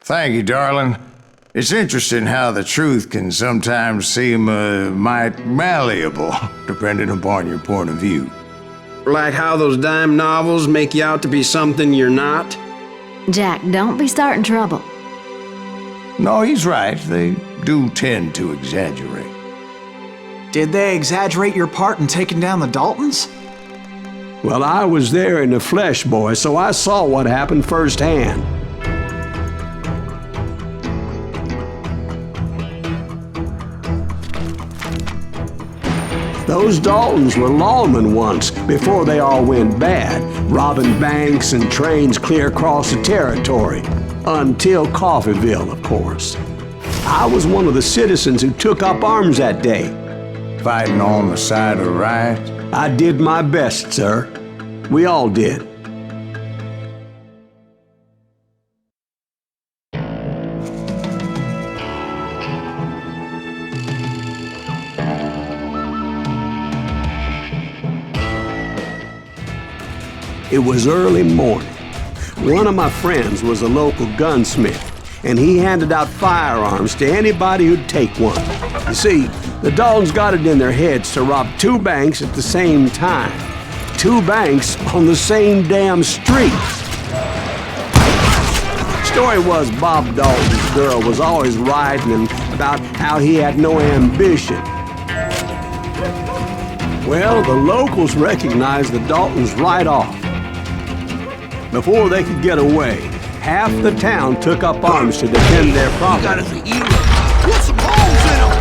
Thank you, darling. It's interesting how the truth can sometimes seem mite malleable, depending upon your point of view. Like how those dime novels make you out to be something you're not? Jack, don't be starting trouble. No, he's right. They do tend to exaggerate. Did they exaggerate your part in taking down the Daltons? Well, I was there in the flesh, boy, so I saw what happened firsthand. Those Daltons were lawmen once, before they all went bad, robbing banks and trains clear across the territory. Until Coffeeville, of course. I was one of the citizens who took up arms that day. Fighting on the side of the right? I did my best, sir. We all did. It was early morning. One of my friends was a local gunsmith, and he handed out firearms to anybody who'd take one. You see, the Daltons got it in their heads to rob 2 banks at the same time. 2 banks on the same damn street. Story was Bob Dalton's girl was always writing him about how he had no ambition. Well, the locals recognized the Daltons right off. Before they could get away, half the town took up arms to defend their property. You got us an eater. Put some holes in them.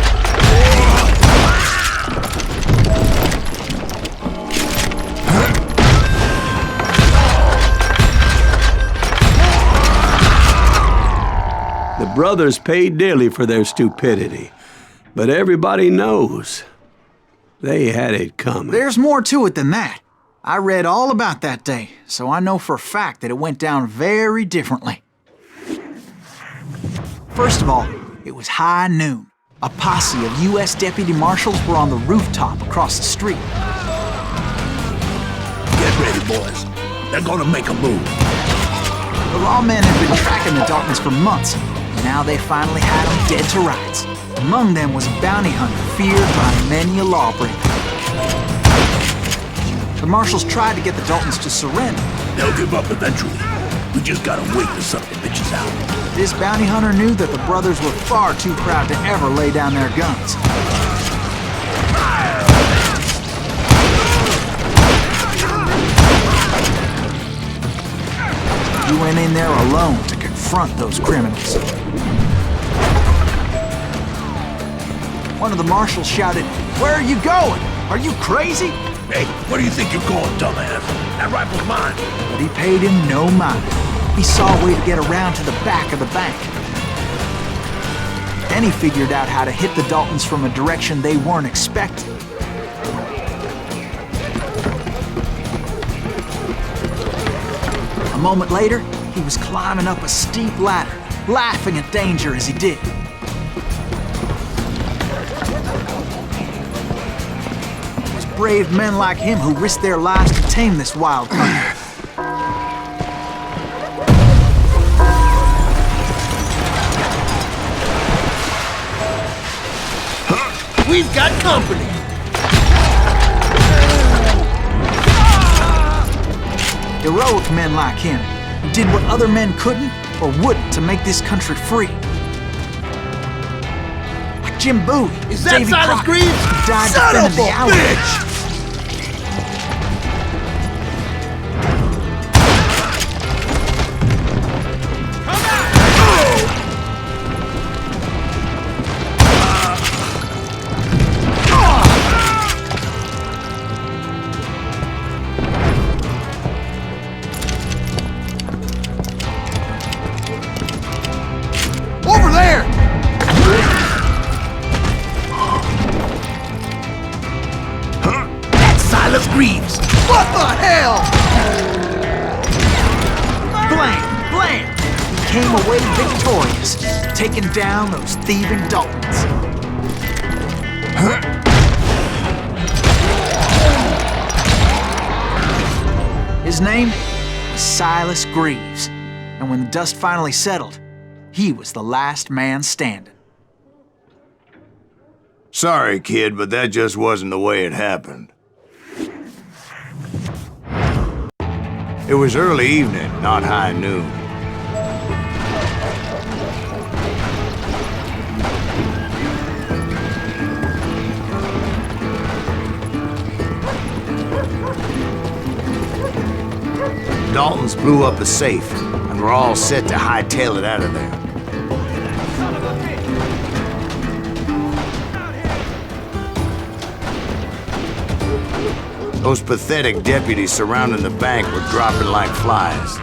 The brothers paid dearly for their stupidity, but everybody knows they had it coming. There's more to it than that. I read all about that day, so I know for a fact that it went down very differently. First of all, it was high noon. A posse of U.S. deputy marshals were on the rooftop across the street. Get ready, boys. They're gonna make a move. The lawmen had been tracking the Daltons for months, and now they finally had them dead to rights. Among them was a bounty hunter feared by many a lawbreaker. The marshals tried to get the Daltons to surrender. They'll give up eventually. We just gotta wait to suck the bitches out. This bounty hunter knew that the brothers were far too proud to ever lay down their guns. He went in there alone to confront those criminals. One of the marshals shouted, "Where are you going? Are you crazy?" Hey, what do you think you're going, dumbass? That rifle's mine. But he paid him no mind. He saw a way to get around to the back of the bank. Then he figured out how to hit the Daltons from a direction they weren't expecting. A moment later, he was climbing up a steep ladder, laughing at danger as he did. Brave men like him who risked their lives to tame this wild country. We've got company. Heroic men like him who did what other men couldn't or wouldn't to make this country free. Like Jim Bowie, Is that Davy Silas Crockett, Greaves? who died Son of defending a the Alamo. bitch! Over there! That's Silas Greaves. What the hell? Blam! Blam! He came away victorious, taking down those thieving Daltons. His name was Silas Greaves, and when the dust finally settled, He was the last man standing. Sorry, kid, but that just wasn't the way it happened. It was early evening, not high noon. Daltons blew up a safe, and we're all set to hightail it out of there. Those pathetic deputies surrounding the bank were dropping like flies.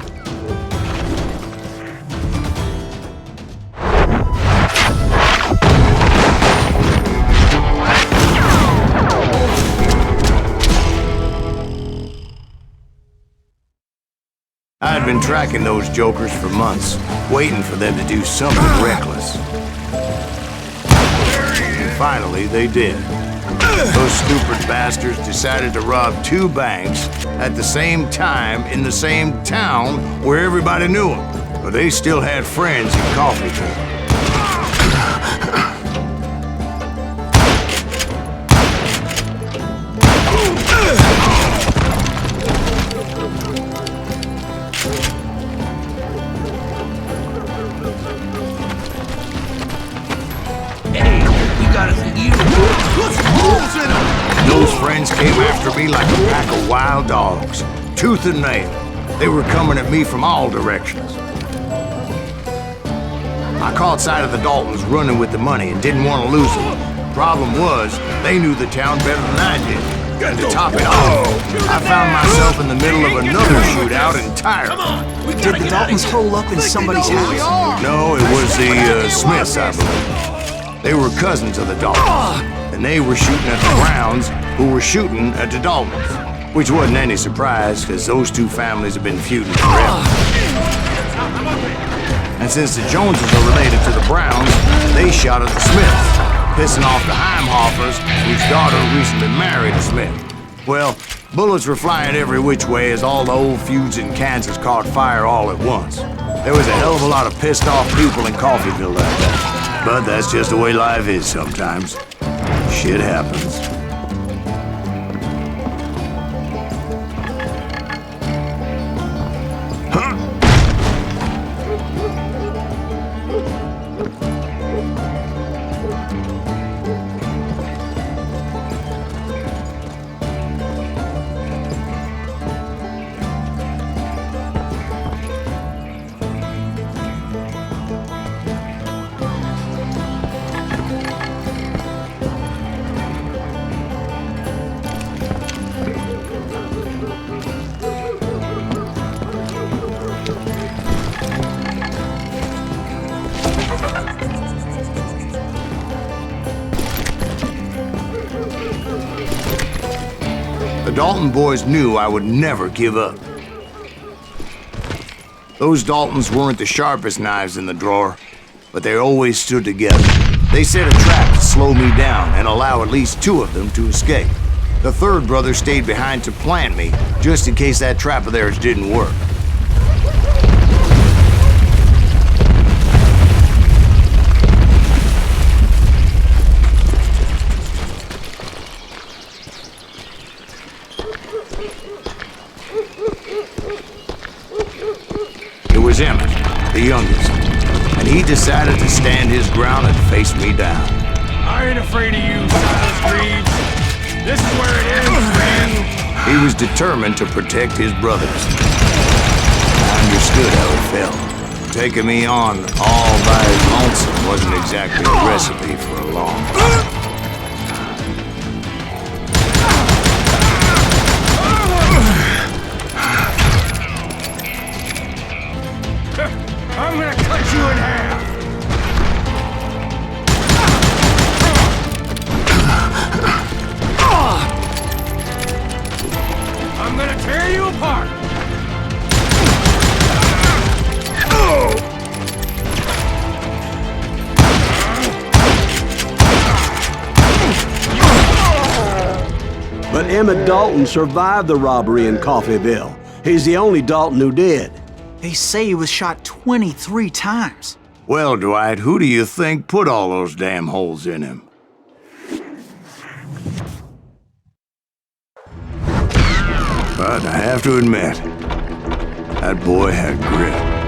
I had been tracking those jokers for months, waiting for them to do something reckless. And finally, they did. Those stupid bastards decided to rob 2 banks at the same time in the same town where everybody knew them. But they still had friends in Coffeeville. Those friends came after me like a pack of wild dogs, tooth and nail. They were coming at me from all directions. I caught sight of the Daltons running with the money and didn't want to lose them. Problem was, they knew the town better than I did. And to top it off, I found myself in the middle of another shootout entirely. Did the Daltons hole up in somebody's house? No, it was the Smiths, I believe. They were cousins of the Daltons, and they were shooting at the Browns, who were shooting at the Daltons. Which wasn't any surprise, because those 2 families have been feuding forever. And since the Joneses are related to the Browns, they shot at the Smiths, pissing off the Heimhoffers, whose daughter recently married a Smith. Well, bullets were flying every which way as all the old feuds in Kansas caught fire all at once. There was a hell of a lot of pissed off people in Coffeeville that day. But that's just the way life is sometimes. Shit happens. The Dalton boys knew I would never give up. Those Daltons weren't the sharpest knives in the drawer, but they always stood together. They set a trap to slow me down and allow at least 2 of them to escape. The 3rd brother stayed behind to plant me, just in case that trap of theirs didn't work. Was Emmett, the youngest, and he decided to stand his ground and face me down. I ain't afraid of you, Silas Reeves. This is where it ends, man. He was determined to protect his brothers. I understood how it felt. Taking me on all by his lonesome wasn't exactly a recipe for a long time. I'm gonna cut you in half! I'm gonna tear you apart! But Emmett Dalton survived the robbery in Coffeeville. He's the only Dalton who did. They say he was shot 23 times. Well, Dwight, who do you think put all those damn holes in him? But I have to admit, that boy had grit.